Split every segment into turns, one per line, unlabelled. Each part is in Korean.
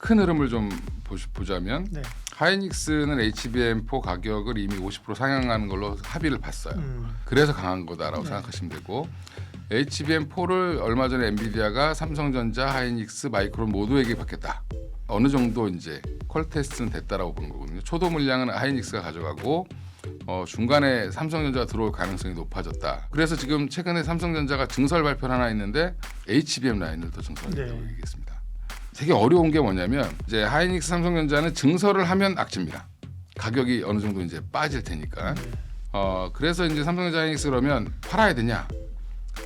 큰 흐름을 좀 보자면
네.
하이닉스는 HBM4 가격을 이미 50% 상향하는 걸로 합의를 봤어요. 그래서 강한 거다라고
네.
생각하시면 되고, HBM4를 얼마 전에 엔비디아가 삼성전자, 하이닉스, 마이크론 모두에게 받겠다. 어느 정도 이제 퀄 테스트는 됐다라고 보는 거거든요. 초도 물량은 하이닉스가 가져가고 중간에 삼성전자가 들어올 가능성이 높아졌다. 그래서 지금 최근에 삼성전자가 증설 발표를 하나 있는데 HBM 라인을 더 증설하겠다고
네.
얘기했습니다. 되게 어려운 게 뭐냐면 이제 하이닉스, 삼성전자는 증설을 하면 악재입니다. 가격이 어느 정도 이제 빠질 테니까. 그래서 이제 삼성전자, 하이닉스 그러면 팔아야 되냐?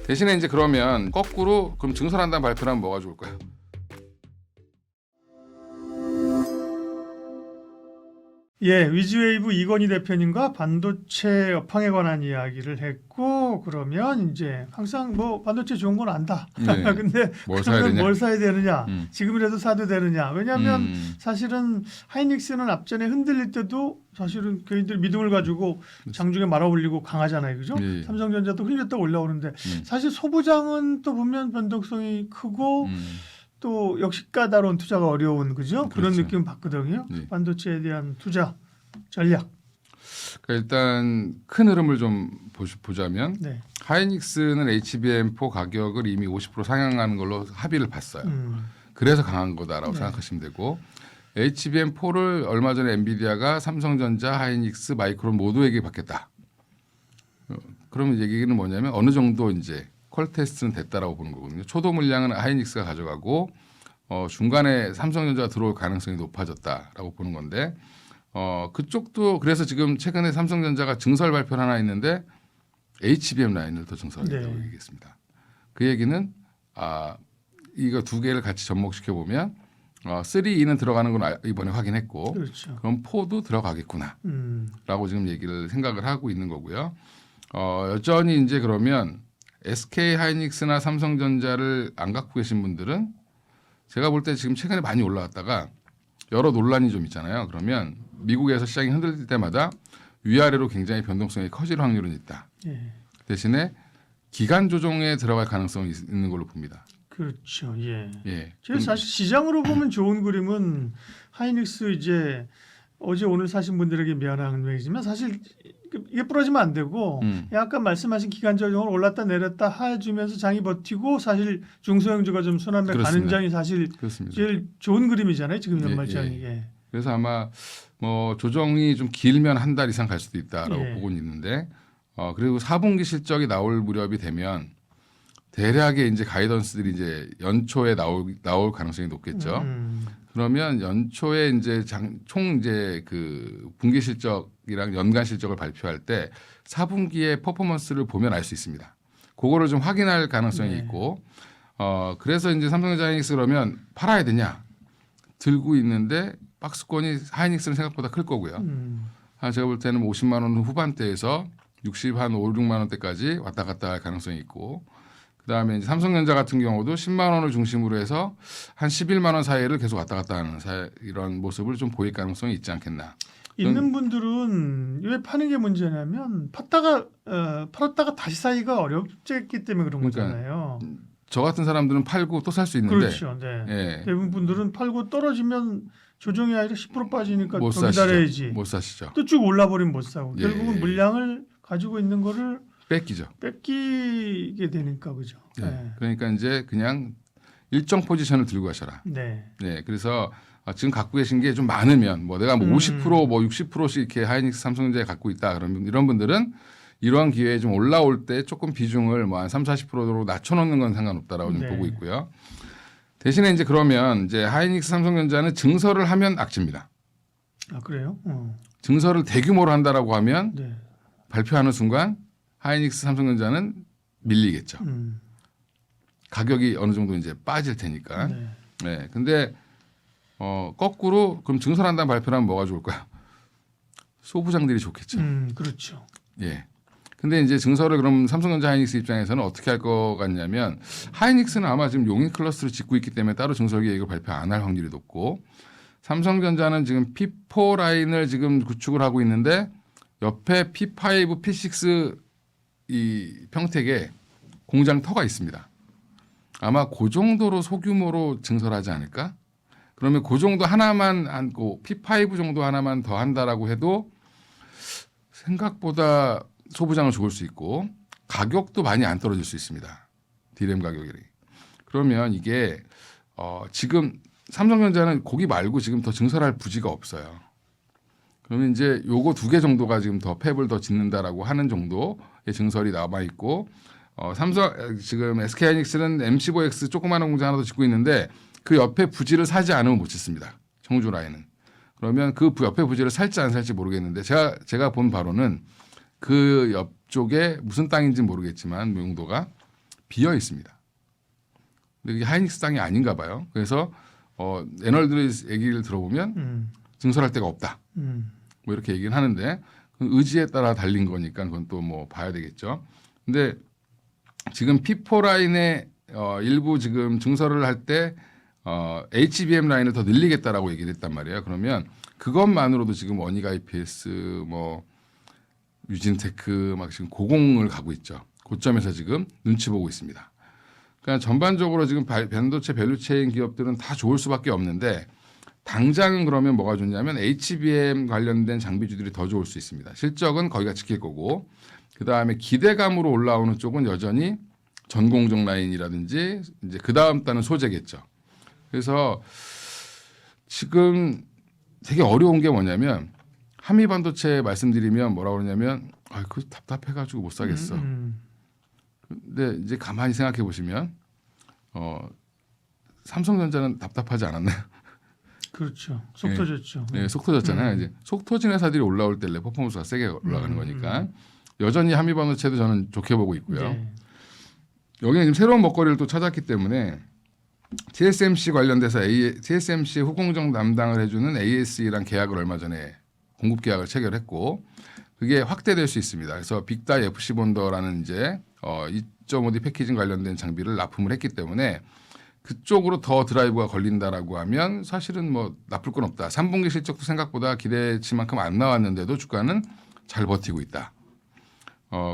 대신에 이제 그러면 거꾸로 그럼 증설한다는 발표를 하면 뭐가 좋을까요?
예, 위즈웨이브 이건희 대표님과 반도체 업황에 관한 이야기를 했고, 그러면 이제 항상 뭐 반도체 좋은 건 안다.
네.
근데
뭘 사야
그러면
되냐?
뭘 사야 되느냐? 지금이라도 사도 되느냐? 왜냐하면 사실은 하이닉스는 앞전에 흔들릴 때도 사실은 개인들 믿음을 가지고 장중에 말아 올리고 강하잖아요, 그죠?
예.
삼성전자도 흘렸다 올라오는데 사실 소부장은 또 보면 변동성이 크고. 또 역시 까다로운 투자가 어려운 그죠? 그런
그렇죠.
느낌 받거든요.
네.
반도체에 대한 투자 전략.
그러니까 일단 큰 흐름을 좀 보자면
네.
하이닉스는 HBM4 가격을 이미 50% 상향하는 걸로 합의를 봤어요. 그래서 강한 거다라고
네.
생각하시면 되고, HBM4를 얼마 전에 엔비디아가 삼성전자, 하이닉스, 마이크론 모두에게 받겠다. 그러면 얘기는 뭐냐면 어느 정도 이제 퀄 테스트는 됐다라고 보는 거거든요. 초도 물량은 하이닉스가 가져가고 중간에 삼성전자가 들어올 가능성이 높아졌다라고 보는 건데, 그쪽도 그래서 지금 최근에 삼성전자가 증설 발표를 하나 있는데 HBM 라인을 더 증설하겠다고
네.
얘기했습니다. 그 얘기는 이거 두 개를 같이 접목시켜 보면 3E는 들어가는 건 이번에 확인했고,
그렇죠.
그럼 4도 들어가겠구나라고 지금 얘기를 생각을 하고 있는 거고요. 여전히 이제 그러면 SK 하이닉스나 삼성전자를 안 갖고 계신 분들은 제가 볼 때 지금 최근에 많이 올라왔다가 여러 논란이 좀 있잖아요. 그러면 미국에서 시장이 흔들릴 때마다 위아래로 굉장히 변동성이 커질 확률은 있다.
예.
대신에 기간 조정에 들어갈 가능성이 있는 걸로 봅니다.
그렇죠. 예.
예.
제가 사실 시장으로 보면 좋은 그림은 하이닉스 이제 어제 오늘 사신 분들에게 미안한 얘기지만 사실 이게 부러지면 안 되고 약간 말씀하신 기간 조정을 올랐다 내렸다 해주면서 장이 버티고 사실 중소형주가 좀 순환매 가는
그렇습니다.
장이 사실
그렇습니다.
제일 좋은 그림이잖아요. 지금 연말장이. 예.
그래서 아마 뭐 조정이 좀 길면 한 달 이상 갈 수도 있다라고
예.
보고 있는데, 그리고 4분기 실적이 나올 무렵이 되면 대략의 이제 가이던스들이 이제 연초에 나올 가능성이 높겠죠. 그러면 연초에 이제 총 이제 그 분기 실적이랑 연간 실적을 발표할 때 4분기의 퍼포먼스를 보면 알 수 있습니다. 그거를 좀 확인할 가능성이
네.
있고, 그래서 이제 삼성전자, 하이닉스 그러면 팔아야 되냐 들고 있는데 박스권이 하이닉스는 생각보다 클 거고요. 제가 볼 때는 50만 원 후반대에서 60 한 5, 6만 원대까지 왔다 갔다 할 가능성이 있고, 그다음에 이제 삼성전자 같은 경우도 10만 원을 중심으로 해서 한 11만 원 사이를 계속 왔다 갔다 하는 이런 모습을 좀 보일 가능성이 있지 않겠나.
있는 분들은 왜 파는 게 문제냐면 팔았다가 다시 사기가 어렵기 때문에 그런
그러니까
거잖아요.
저 같은 사람들은 팔고 또 살 수 있는데
그렇죠. 네.
예,
대부분 분들은 팔고 떨어지면 조정이 아니라 10% 빠지니까
못
더
사시죠.
기다려야지.
못 사시죠.
또 쭉 올라버리면 못 사고
예.
결국은 물량을 가지고 있는 거를
뺏기죠.
뺏기게 되니까 그죠.
예.
네.
그러니까 이제 그냥 일정 포지션을 들고 가셔라.
네.
네, 그래서 지금 갖고 계신 게 좀 많으면 뭐 내가 뭐 50%, 뭐 60%씩 이렇게 하이닉스, 삼성전자에 갖고 있다. 그러면 이런 분들은 이러한 기회에 좀 올라올 때 조금 비중을 뭐 한 30-40%로 낮춰놓는 건 상관없다라고 좀
네.
보고 있고요. 대신에 이제 그러면 이제 하이닉스, 삼성전자는 증설을 하면 악재입니다.
아 그래요?
증설을 대규모로 한다라고 하면
네.
발표하는 순간 하이닉스, 삼성전자는 밀리겠죠. 가격이 어느 정도 이제 빠질 테니까.
네.
네. 근데 거꾸로 그럼 증설한다는 발표를 하면 뭐가 좋을까요? 소부장들이 좋겠죠.
그렇죠.
예. 근데 이제 증설을 그럼 삼성전자, 하이닉스 입장에서는 어떻게 할 것 같냐면, 하이닉스는 아마 지금 용인 클러스를 짓고 있기 때문에 따로 증설 계획을 발표 안 할 확률이 높고, 삼성전자는 지금 P4 라인을 지금 구축을 하고 있는데 옆에 P5, P6 이 평택에 공장 터가 있습니다. 아마 그 정도로 소규모로 증설하지 않을까? 그러면 그 정도 하나만 안고 P5 정도 하나만 더 한다라고 해도 생각보다 소부장은 좋을 수 있고 가격도 많이 안 떨어질 수 있습니다. D램 가격이. 그러면 이게 지금 삼성전자는 거기 말고 지금 더 증설할 부지가 없어요. 그러면 이제 요거 2개 정도가 지금 더 팹을 더 짓는다라고 하는 정도의 증설이 남아 있고 삼성 지금 SK하이닉스는 M15X 조그마한 공장 하나 더 짓고 있는데 그 옆에 부지를 사지 않으면 못 짓습니다. 청주 라인은. 그러면 그 옆에 부지를 살지 안 살지 모르겠는데 제가 본 바로는 그 옆쪽에 무슨 땅인지 모르겠지만 용도가 비어 있습니다. 근데 이게 하이닉스 땅이 아닌가 봐요. 그래서 애널들의 얘기를 들어보면 증설할 데가 없다. 뭐 이렇게 얘기는 하는데 의지에 따라 달린 거니까 그건 또 뭐 봐야 되겠죠. 근데 지금 P4 라인에 일부 지금 증설을 할 때 HBM 라인을 더 늘리겠다라고 얘기를 했단 말이에요. 그러면 그것만으로도 지금 원익 IPS 뭐 유진테크 막 지금 고공을 가고 있죠. 고점에서 지금 눈치 보고 있습니다. 그러니까 전반적으로 지금 반도체 밸류체인 기업들은 다 좋을 수밖에 없는데 당장은 그러면 뭐가 좋냐면 HBM 관련된 장비주들이 더 좋을 수 있습니다. 실적은 거기가 지킬 거고 그다음에 기대감으로 올라오는 쪽은 여전히 전공정 라인이라든지 이제 그다음 단은 소재겠죠. 그래서 지금 되게 어려운 게 뭐냐면 한미 반도체 말씀드리면 뭐라 그러냐면 그 답답해가지고 못 사겠어. 근데 이제 가만히 생각해 보시면 삼성전자는 답답하지 않았나요?
그렇죠. 속 터졌죠.
네, 속 터졌잖아요. 이제 속 터진 회사들이 올라올 때 퍼포먼스가 세게 올라가는 거니까 여전히 한미 반도체도 저는 좋게 보고 있고요.
네.
여기는 지금 새로운 먹거리를 또 찾았기 때문에 TSMC 관련돼서 TSMC 후공정 담당을 해주는 ASE랑 계약을 얼마 전에 공급 계약을 체결했고 그게 확대될 수 있습니다. 그래서 빅다이 FC 본더라는 이제 2.5D 패키징 관련된 장비를 납품을 했기 때문에 그쪽으로 더 드라이브가 걸린다라고 하면 사실은 뭐 나쁠 건 없다. 3분기 실적도 생각보다 기대치만큼 안 나왔는데도 주가는 잘 버티고 있다.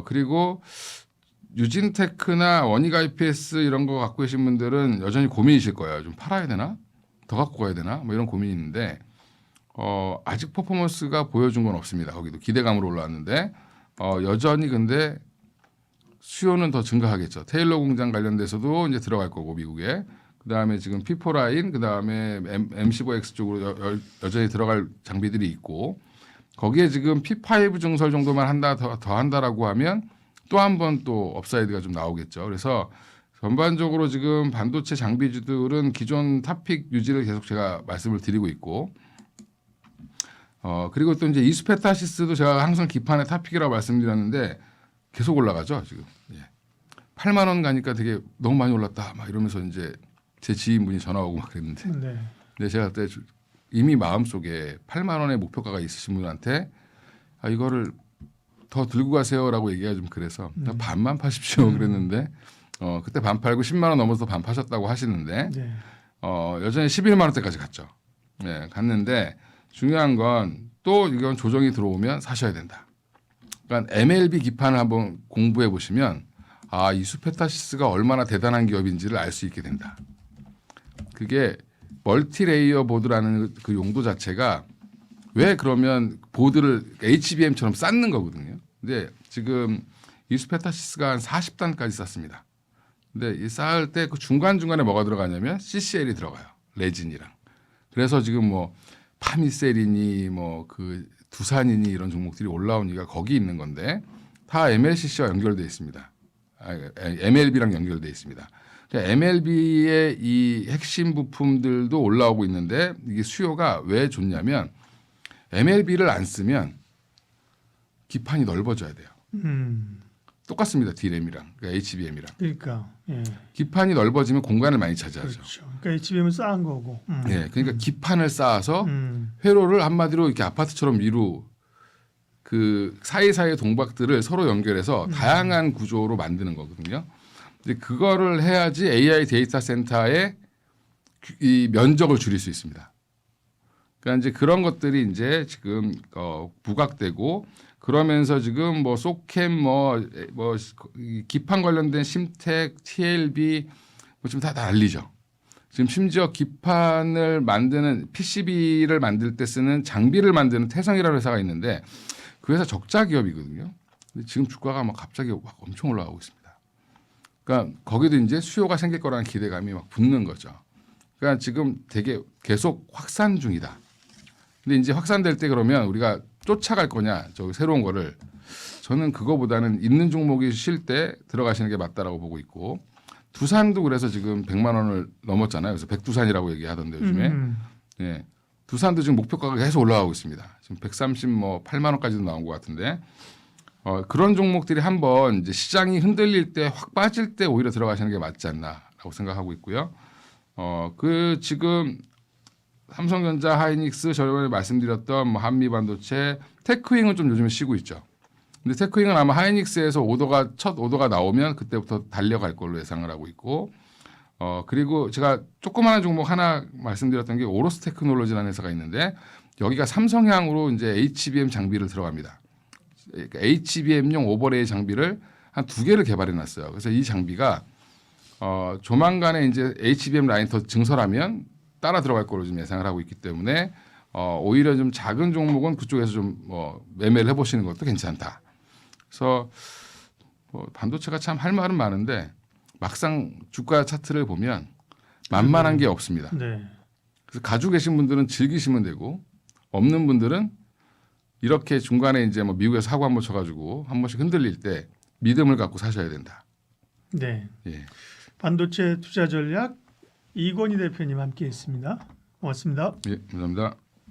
그리고 유진테크나 원익 IPS 이런 거 갖고 계신 분들은 여전히 고민이실 거예요. 좀 팔아야 되나? 더 갖고 가야 되나? 뭐 이런 고민이 있는데 아직 퍼포먼스가 보여준 건 없습니다. 거기도 기대감으로 올라왔는데 여전히 근데 수요는 더 증가하겠죠. 테일러 공장 관련돼서도 이제 들어갈 거고 미국에 그다음에 지금 P4 라인 그다음에 M15X 쪽으로 여전히 들어갈 장비들이 있고 거기에 지금 P5 증설 정도만 한다 더 한다라고 하면 또 한 번 또 업사이드가 좀 나오겠죠. 그래서 전반적으로 지금 반도체 장비주들은 기존 탑픽 유지를 계속 제가 말씀을 드리고 있고 그리고 또 이제 이수페타시스도 제가 항상 기판의 탑픽이라고 말씀드렸는데 계속 올라가죠 지금. 8만 원 가니까 되게 너무 많이 올랐다 막 이러면서 이제 제 지인분이 전화 오고 막 그랬는데
네.
근데 제가 그때 이미 마음속에 8만 원의 목표가가 있으신 분한테 이거를 더 들고 가세요라고 얘기가 좀 그래서 반만 파십시오 그랬는데 그때 반 팔고 10만 원 넘어서 반 파셨다고 하시는데
네.
여전히 11만 원대까지 갔죠. 네, 갔는데 중요한 건 또 이건 조정이 들어오면 사셔야 된다. 그러니까 MLB 기판을 한번 공부해 보시면 이수페타시스가 얼마나 대단한 기업인지를 알 수 있게 된다. 그게 멀티레이어 보드라는 그 용도 자체가 왜 그러면 보드를 HBM처럼 쌓는 거거든요. 근데 지금 이수페타시스가 한 40단까지 쌓습니다. 근데 이 쌓을 때 그 중간중간에 뭐가 들어가냐면 CCL이 들어가요. 레진이랑. 그래서 지금 뭐 파미셀이니 뭐 그 두산이니 이런 종목들이 올라온 이유가 거기 있는 건데 다 MLCC와 연결되어 있습니다. MLB랑 연결되어 있습니다. 그러니까 MLB의 이 핵심 부품들도 올라오고 있는데 이게 수요가 왜 좋냐면 MLB를 안 쓰면 기판이 넓어져야 돼요. 똑같습니다. D램이랑 그러니까 HBM이랑.
그러니까
기판이 넓어지면 공간을 많이 차지하죠.
그렇죠. 그러니까 HBM은 쌓은 거고.
그러니까 기판을 쌓아서 회로를 한마디로 이렇게 아파트처럼 위로 그 사이사이 동박들을 서로 연결해서 다양한 구조로 만드는 거거든요. 근데 그거를 해야지 AI 데이터 센터의 이 면적을 줄일 수 있습니다. 그러니까 이제 그런 것들이 이제 지금 부각되고 그러면서 지금 뭐 소캠 뭐 기판 관련된 심텍, TLB 뭐 지금 다 난리죠. 지금 심지어 기판을 만드는 PCB를 만들 때 쓰는 장비를 만드는 태성이라는 회사가 있는데 그 회사 적자 기업이거든요. 근데 지금 주가가 막 갑자기 막 엄청 올라가고 있습니다. 그러니까 거기도 이제 수요가 생길 거라는 기대감이 막 붙는 거죠. 그러니까 지금 되게 계속 확산 중이다. 근데 이제 확산될 때 그러면 우리가 쫓아갈 거냐, 저 새로운 거를 저는 그거보다는 있는 종목이 쉴 때 들어가시는 게 맞다라고 보고 있고 두산도 그래서 지금 100만 원을 넘었잖아요. 그래서 백두산이라고 얘기하던데 요즘에 예, 두산도 지금 목표가가 계속 올라가고 있습니다. 지금 138만 원까지도 나온 것 같은데 그런 종목들이 한번 이제 시장이 흔들릴 때 확 빠질 때 오히려 들어가시는 게 맞지 않나라고 생각하고 있고요. 그 지금 삼성전자, 하이닉스 저번에 말씀드렸던 뭐 한미반도체, 테크윙은 좀 요즘에 쉬고 있죠. 근데 테크윙은 아마 하이닉스에서 첫 오더가 나오면 그때부터 달려갈 걸로 예상을 하고 있고, 그리고 제가 조그마한 종목 하나 말씀드렸던 게 오로스 테크놀로지라는 회사가 있는데 여기가 삼성향으로 이제 HBM 장비를 들어갑니다. 그러니까 HBM용 오버레이 장비를 한 2개를 개발해 놨어요. 그래서 이 장비가 조만간에 이제 HBM 라인 더 증설하면 따라 들어갈 걸로 좀 예상을 하고 있기 때문에 오히려 좀 작은 종목은 그쪽에서 좀 매매를 해보시는 것도 괜찮다. 그래서 반도체가 참 할 말은 많은데 막상 주가 차트를 보면 만만한 게 없습니다.
네.
그래서 가지고 계신 분들은 즐기시면 되고 없는 분들은 이렇게 중간에 이제 뭐 미국에서 사고 한번 쳐가지고 한 번씩 흔들릴 때 믿음을 갖고 사셔야 된다.
네.
예.
반도체 투자 전략 이건희 대표님 함께했습니다. 고맙습니다.
예, 감사합니다.